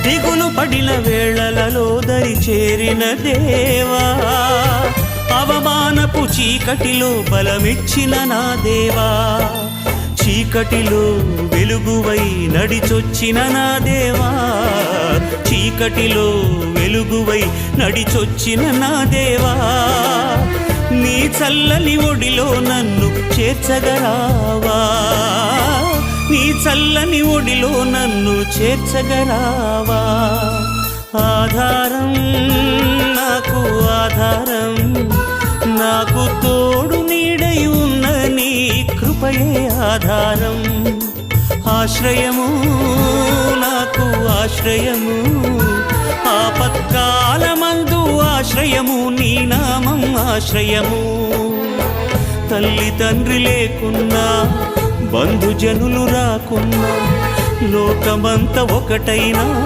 దిగులు పడిన వేళలలో దరి చేరిన దేవా, అవమానపు చీకటిలో బలమిచ్చిన నా దేవా, చీకటిలో వెలుగువై నడిచొచ్చిన నా దేవా, చీకటిలో వెలుగువై నడిచొచ్చిన నా దేవా, నీ చల్లని ఒడిలో నన్ను చేర్చగరావా, నీ చల్లని ఒడిలో నన్ను చేర్చగరావా. ఆధారం నాకు ఆధారం, నాకు తోడు నీడై ఉన్న నీ కృపయే ఆధారం, ఆశ్రయము నాకు ఆశ్రయము, ఆపత్కాలమందు ఆశ్రయము, నీ నామం ఆశ్రయము. తల్లి తండ్రి లేకున్నా, బంధుజనులు రాకున్నా, లోకమంత ఒకటైనా